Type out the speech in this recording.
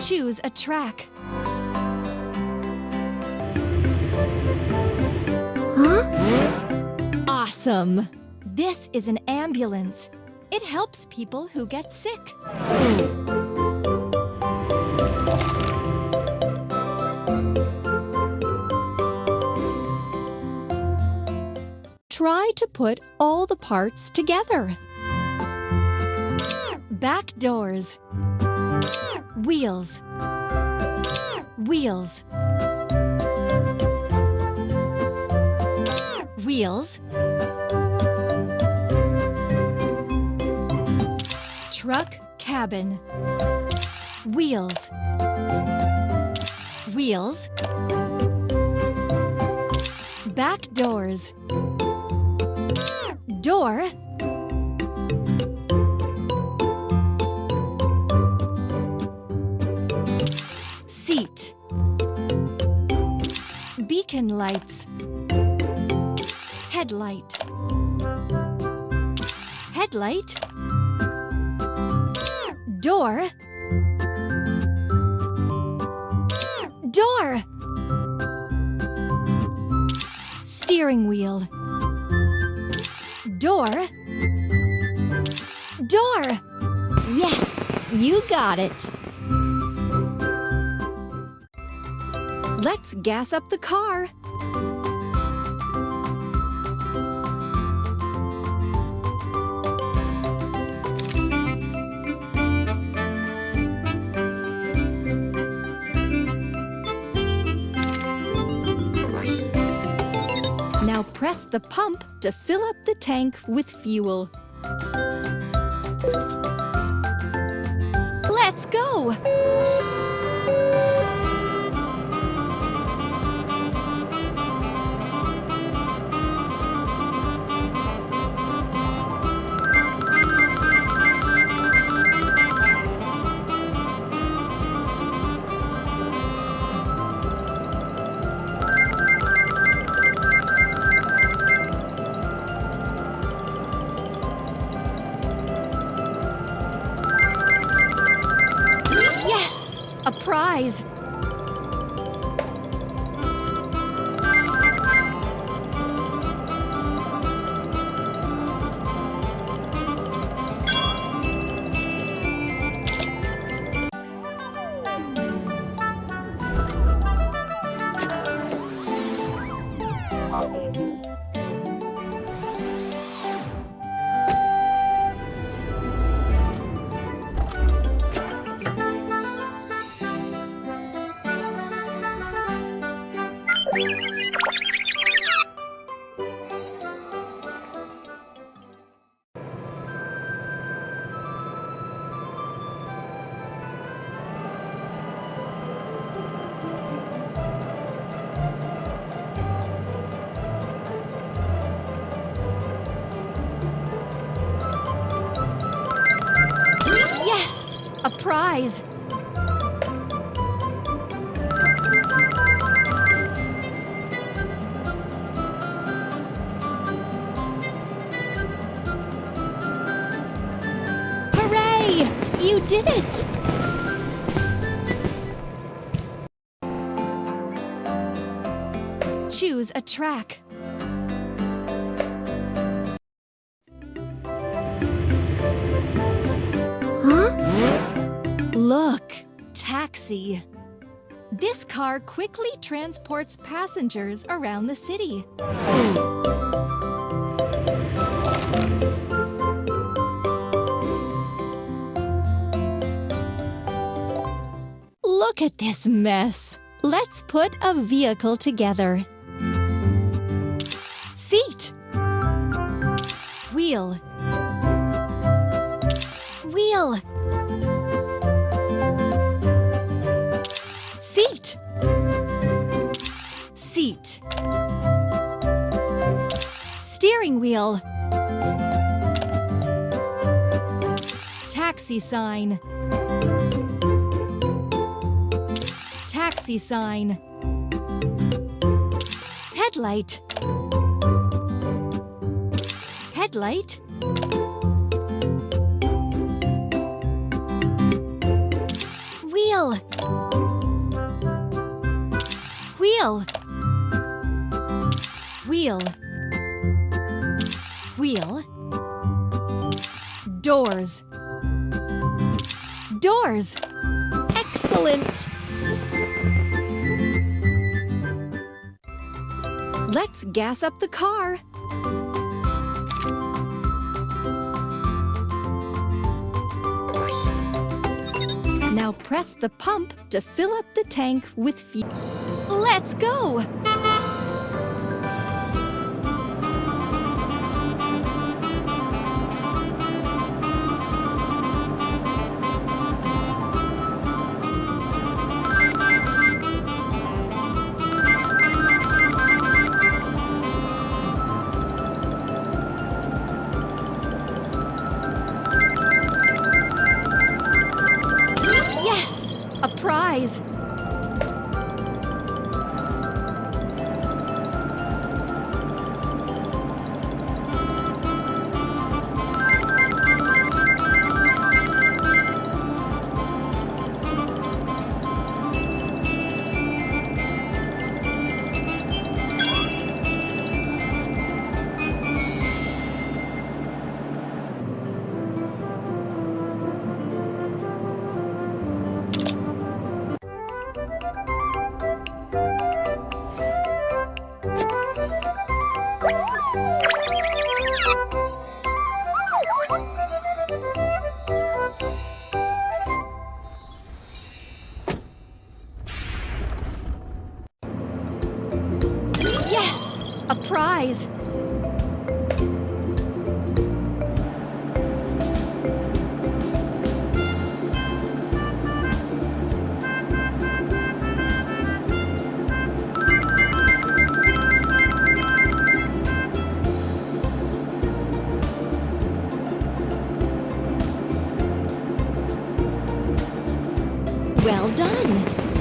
Choose a track. Huh? Awesome! This is an ambulance. It helps people who get sick. Try to put all the parts together. Back doors. Wheels. Wheels. Wheels. Truck cabin. Wheels. Wheels. Back doors. Door. Seat. Beacon lights. Headlight. Headlight. Door. Door. Steering wheel. Door. Door. Yes, you got it. Let's gas up the car. Now press the pump to fill up the tank with fuel. Let's go! A prize! Yes! A prize! Hooray! You did it! Choose a track. Look, taxi. This car quickly transports passengers around the city. Look at this mess. Let's put a vehicle together. Seat. Wheel. Wheel. Seat. Seat. Steering wheel. Taxi sign. Taxi sign. Headlight. Headlight. Wheel. Wheel. Wheel. Wheel. Doors. Doors. Excellent! Let's gas up the car. Now press the pump to fill up the tank with fuel. Let's go! Yes! A prize! Yes! A prize! Well done!